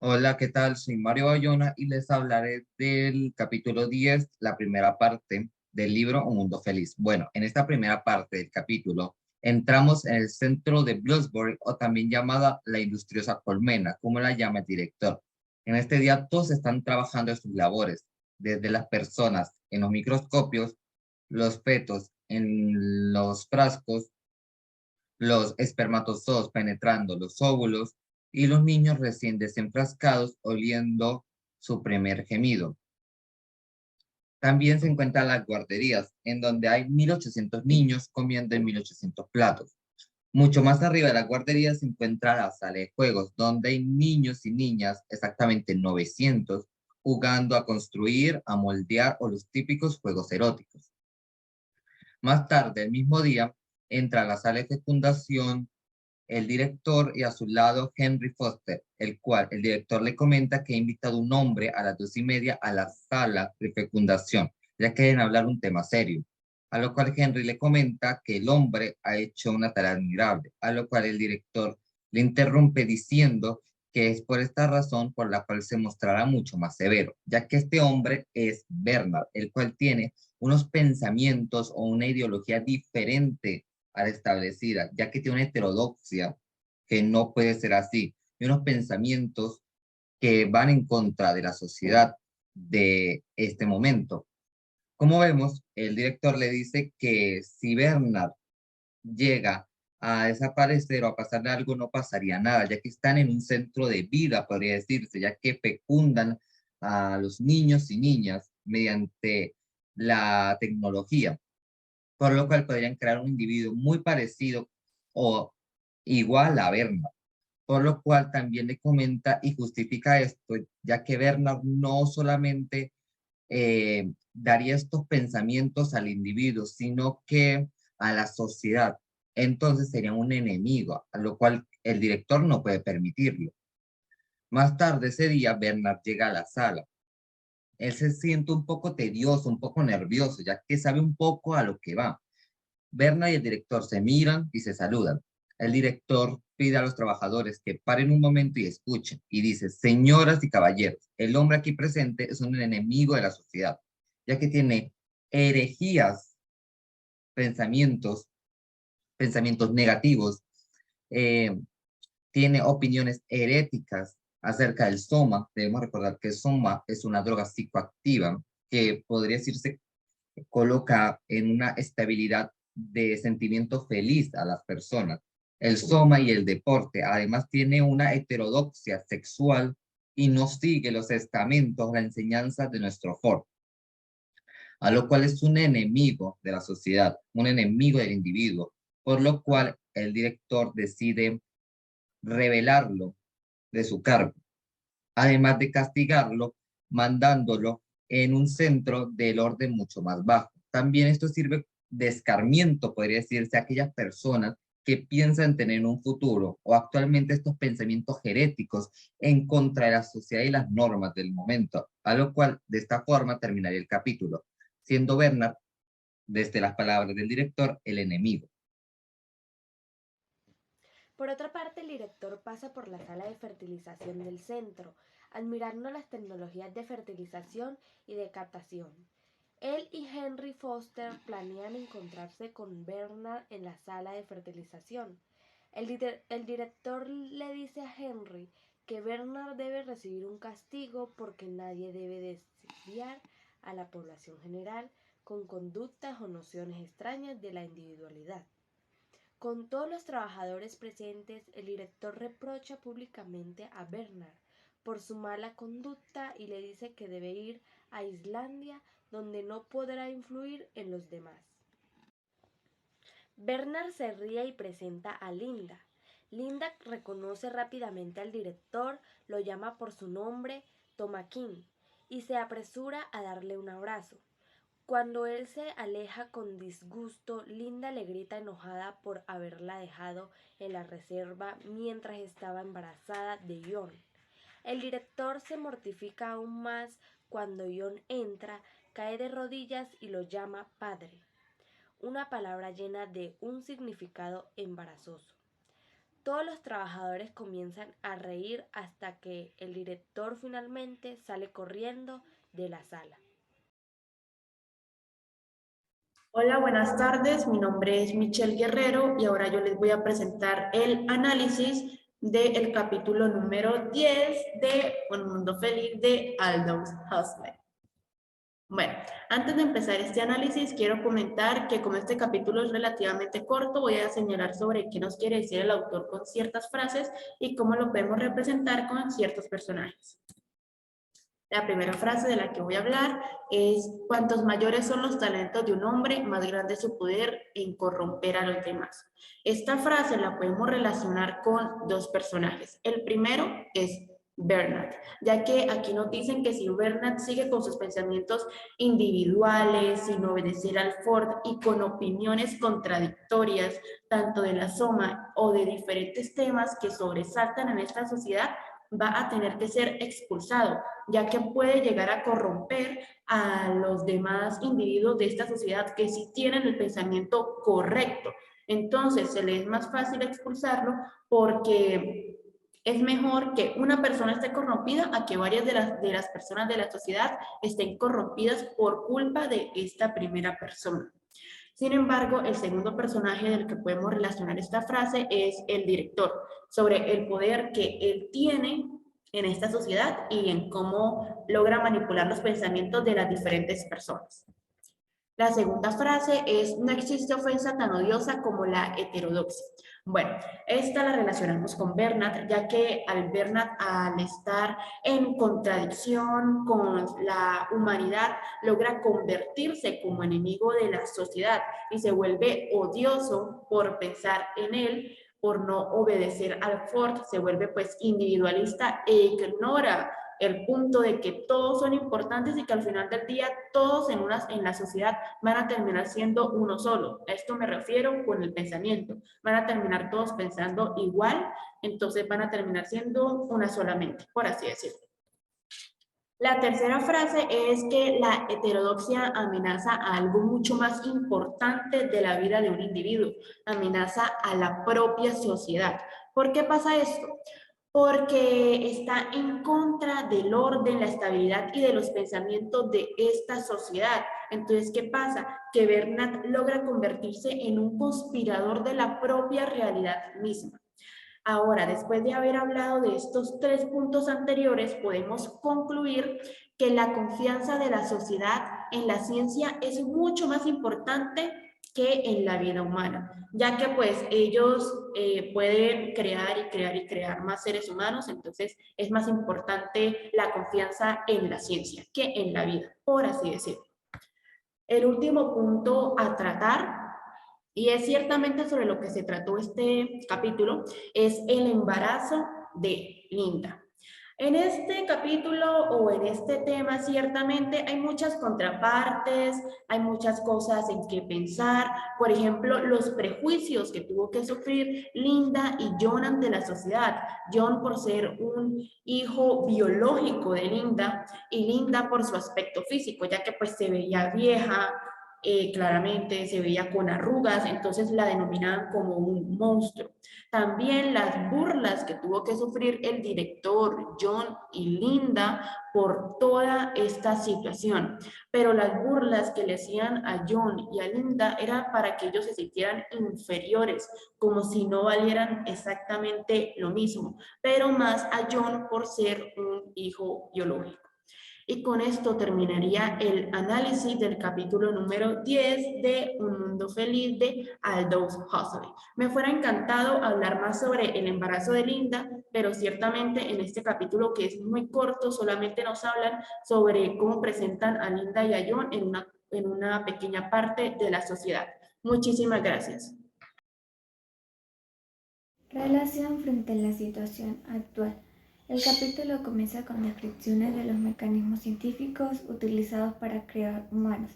Hola, ¿qué tal? Soy Mario Bayona y les hablaré del capítulo 10, la primera parte del libro Un Mundo Feliz. Bueno, en esta primera parte del capítulo entramos en el centro de Bloomsbury, o también llamada la industriosa colmena, como la llama el director. En este día todos están trabajando en sus labores, desde las personas en los microscopios, los fetos en los frascos, los espermatozoides penetrando los óvulos y los niños recién desenfrascados oliendo su primer gemido. También se encuentran las guarderías, en donde hay 1.800 niños comiendo en 1.800 platos. Mucho más arriba de la guardería se encuentra la sala de juegos, donde hay niños y niñas, exactamente 900, jugando a construir, a moldear o los típicos juegos eróticos. Más tarde, el mismo día, entra a la sala de fecundación el director y a su lado Henry Foster, el cual el director le comenta que ha invitado un hombre a las 2:30 a la sala de fecundación, ya que deben hablar un tema serio. A lo cual Henry le comenta que el hombre ha hecho una tarea admirable, a lo cual el director le interrumpe diciendo que es por esta razón por la cual se mostrará mucho más severo, ya que este hombre es Bernard, el cual tiene unos pensamientos o una ideología diferente a la establecida, ya que tiene una heterodoxia que no puede ser así, y unos pensamientos que van en contra de la sociedad de este momento. Como vemos, el director le dice que si Bernard llega a desaparecer o a pasarle algo, no pasaría nada, ya que están en un centro de vida, podría decirse, ya que fecundan a los niños y niñas mediante la tecnología, por lo cual podrían crear un individuo muy parecido o igual a Bernard, por lo cual también le comenta y justifica esto, ya que Bernard no solamente daría estos pensamientos al individuo, sino que a la sociedad. Entonces sería un enemigo, a lo cual el director no puede permitirlo. Más tarde ese día, Bernard llega a la sala. Él se siente un poco tedioso, un poco nervioso, ya que sabe un poco a lo que va. Berna y el director se miran y se saludan. El director pide a los trabajadores que paren un momento y escuchen, y dice: señoras y caballeros, el hombre aquí presente es un enemigo de la sociedad, ya que tiene herejías, pensamientos, pensamientos negativos, eh, tiene opiniones heréticas acerca del soma. Debemos recordar que el soma es una droga psicoactiva que podría decirse coloca en una estabilidad de sentimiento feliz a las personas. El soma y el deporte, además, tiene una heterodoxia sexual y no sigue los estamentos, la enseñanza de nuestro Ford, a lo cual es un enemigo de la sociedad, un enemigo del individuo, por lo cual el director decide revelarlo de su cargo, además de castigarlo, mandándolo en un centro del orden mucho más bajo. También esto sirve de escarmiento, podría decirse, a aquellas personas que piensan tener un futuro o actualmente estos pensamientos heréticos en contra de la sociedad y las normas del momento, a lo cual de esta forma terminaría el capítulo, siendo Bernard, desde las palabras del director, el enemigo. Por otra parte, el director pasa por la sala de fertilización del centro, admirando las tecnologías de fertilización y de captación. Él y Henry Foster planean encontrarse con Bernard en la sala de fertilización. El director le dice a Henry que Bernard debe recibir un castigo porque nadie debe desviar a la población general con conductas o nociones extrañas de la individualidad. Con todos los trabajadores presentes, el director reprocha públicamente a Bernard por su mala conducta y le dice que debe ir a Islandia, donde no podrá influir en los demás. Bernard se ríe y presenta a Linda. Linda reconoce rápidamente al director, lo llama por su nombre, Tomaquín, y se apresura a darle un abrazo. Cuando él se aleja con disgusto, Linda le grita enojada por haberla dejado en la reserva mientras estaba embarazada de John. El director se mortifica aún más cuando John entra, cae de rodillas y lo llama padre, una palabra llena de un significado embarazoso. Todos los trabajadores comienzan a reír hasta que el director finalmente sale corriendo de la sala. Hola, buenas tardes. Mi nombre es Michelle Guerrero y ahora yo les voy a presentar el análisis del capítulo número 10 de Un Mundo Feliz de Aldous Huxley. Bueno, antes de empezar este análisis, quiero comentar que como este capítulo es relativamente corto, voy a señalar sobre qué nos quiere decir el autor con ciertas frases y cómo lo podemos representar con ciertos personajes. La primera frase de la que voy a hablar es: cuantos mayores son los talentos de un hombre, más grande es su poder en corromper a los demás. Esta frase la podemos relacionar con dos personajes. El primero es Bernard, ya que aquí nos dicen que si Bernard sigue con sus pensamientos individuales, sin obedecer al Ford y con opiniones contradictorias, tanto de la Soma o de diferentes temas que sobresaltan en esta sociedad, va a tener que ser expulsado, ya que puede llegar a corromper a los demás individuos de esta sociedad que sí tienen el pensamiento correcto. Entonces, se le es más fácil expulsarlo porque es mejor que una persona esté corrompida a que varias de las personas de la sociedad estén corrompidas por culpa de esta primera persona. Sin embargo, el segundo personaje del que podemos relacionar esta frase es el director, sobre el poder que él tiene en esta sociedad y en cómo logra manipular los pensamientos de las diferentes personas. La segunda frase es: no existe ofensa tan odiosa como la heterodoxia. Bueno, esta la relacionamos con Bernard, ya que al estar en contradicción con la humanidad, logra convertirse como enemigo de la sociedad y se vuelve odioso por pensar en él, por no obedecer al Ford, se vuelve pues individualista e ignora el punto de que todos son importantes y que al final del día todos en la sociedad van a terminar siendo uno solo. A esto me refiero con el pensamiento. Van a terminar todos pensando igual, entonces van a terminar siendo una sola mente, por así decirlo. La tercera frase es que la heterodoxia amenaza a algo mucho más importante de la vida de un individuo, amenaza a la propia sociedad. ¿Por qué pasa esto? Porque está en contra del orden, la estabilidad y de los pensamientos de esta sociedad. Entonces, ¿qué pasa? Que Bernard logra convertirse en un conspirador de la propia realidad misma. Ahora, después de haber hablado de estos tres puntos anteriores, podemos concluir que la confianza de la sociedad en la ciencia es mucho más importante que en la vida humana, ya que pues ellos pueden crear y crear y crear más seres humanos, entonces es más importante la confianza en la ciencia que en la vida, por así decirlo. El último punto a tratar, y es ciertamente sobre lo que se trató este capítulo, es el embarazo de Linda. En este capítulo o en este tema ciertamente hay muchas contrapartes, hay muchas cosas en que pensar. Por ejemplo, los prejuicios que tuvo que sufrir Linda y John ante la sociedad. John por ser un hijo biológico de Linda y Linda por su aspecto físico, ya que pues se veía vieja, claramente se veía con arrugas, entonces la denominaban como un monstruo. También las burlas que tuvo que sufrir el director, John y Linda por toda esta situación. Pero las burlas que le hacían a John y a Linda era para que ellos se sintieran inferiores, como si no valieran exactamente lo mismo, pero más a John por ser un hijo biológico. Y con esto terminaría el análisis del capítulo número 10 de Un Mundo Feliz de Aldous Huxley. Me fuera encantado hablar más sobre el embarazo de Linda, pero ciertamente en este capítulo, que es muy corto, solamente nos hablan sobre cómo presentan a Linda y a John en una pequeña parte de la sociedad. Muchísimas gracias. Relación frente a la situación actual. El capítulo comienza con descripciones de los mecanismos científicos utilizados para crear humanos.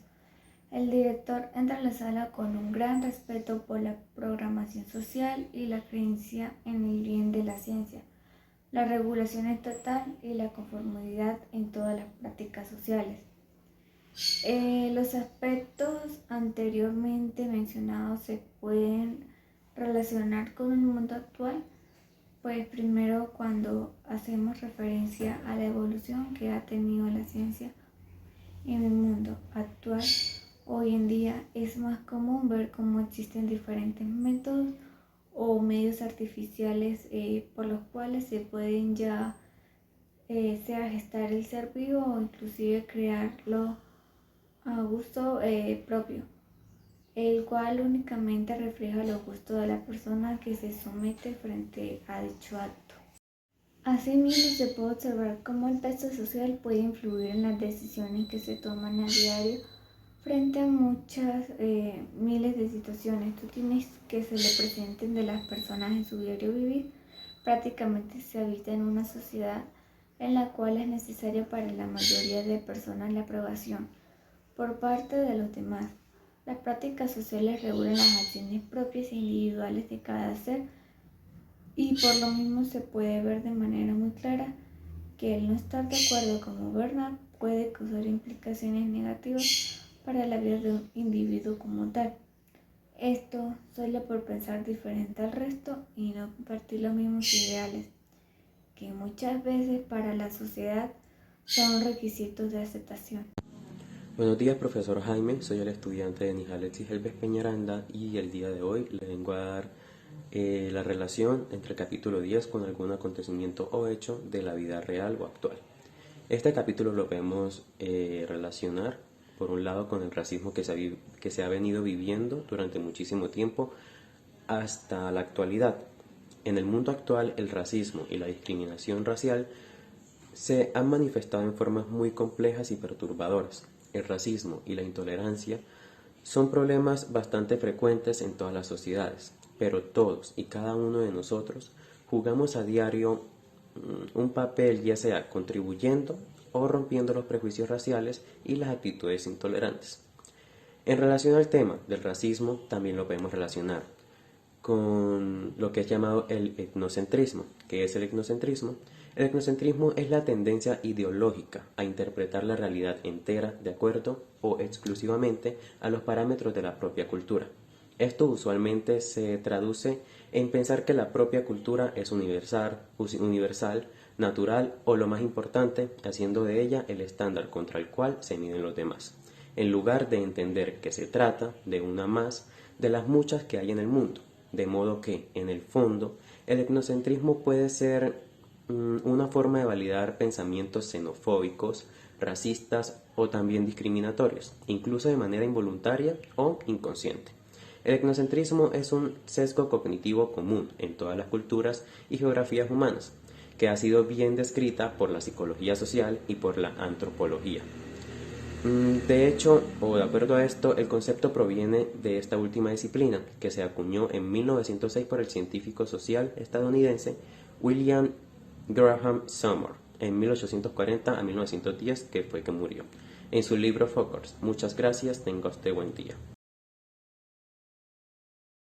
El director entra a la sala con un gran respeto por la programación social y la creencia en el bien de la ciencia, la regulación estatal y la conformidad en todas las prácticas sociales. Los aspectos anteriormente mencionados se pueden relacionar con el mundo actual, Pues primero, cuando hacemos referencia a la evolución que ha tenido la ciencia en el mundo actual, hoy en día es más común ver cómo existen diferentes métodos o medios artificiales por los cuales se pueden ya sea gestar el ser vivo o inclusive crearlo a gusto propio, el cual únicamente refleja los gustos de la persona que se somete frente a dicho acto. Asimismo, se puede observar cómo el peso social puede influir en las decisiones que se toman a diario frente a muchas miles de situaciones. Tú tienes que se le presenten de las personas en su diario vivir. Prácticamente se habita en una sociedad en la cual es necesaria para la mayoría de personas la aprobación por parte de los demás. Las prácticas sociales regulan las acciones propias e individuales de cada ser, y por lo mismo se puede ver de manera muy clara que el no estar de acuerdo con gobernar puede causar implicaciones negativas para la vida de un individuo como tal. Esto solo por pensar diferente al resto y no compartir los mismos ideales, que muchas veces para la sociedad son requisitos de aceptación. Buenos días, profesor Jaime. Soy el estudiante Denis Alexis Elves Peñaranda y el día de hoy le vengo a dar la relación entre el capítulo 10 con algún acontecimiento o hecho de la vida real o actual. Este capítulo lo podemos relacionar, por un lado, con el racismo que se ha venido viviendo durante muchísimo tiempo hasta la actualidad. En el mundo actual, el racismo y la discriminación racial se han manifestado en formas muy complejas y perturbadoras. El racismo y la intolerancia son problemas bastante frecuentes en todas las sociedades, pero todos y cada uno de nosotros jugamos a diario un papel, ya sea contribuyendo o rompiendo los prejuicios raciales y las actitudes intolerantes. En relación al tema del racismo, también lo podemos relacionar con lo que es llamado el etnocentrismo. ¿Qué es el etnocentrismo? El etnocentrismo es la tendencia ideológica a interpretar la realidad entera de acuerdo o exclusivamente a los parámetros de la propia cultura. Esto usualmente se traduce en pensar que la propia cultura es universal, natural o, lo más importante, haciendo de ella el estándar contra el cual se miden los demás, en lugar de entender que se trata de una más de las muchas que hay en el mundo. De modo que, en el fondo, el etnocentrismo puede ser una forma de validar pensamientos xenofóbicos, racistas o también discriminatorios, incluso de manera involuntaria o inconsciente. El etnocentrismo es un sesgo cognitivo común en todas las culturas y geografías humanas, que ha sido bien descrita por la psicología social y por la antropología. De hecho, o de acuerdo a esto, el concepto proviene de esta última disciplina, que se acuñó en 1906 por el científico social estadounidense William Graham Sumner, en 1840 a 1910, que fue que murió. En su libro Focus. Muchas gracias, tenga usted buen día.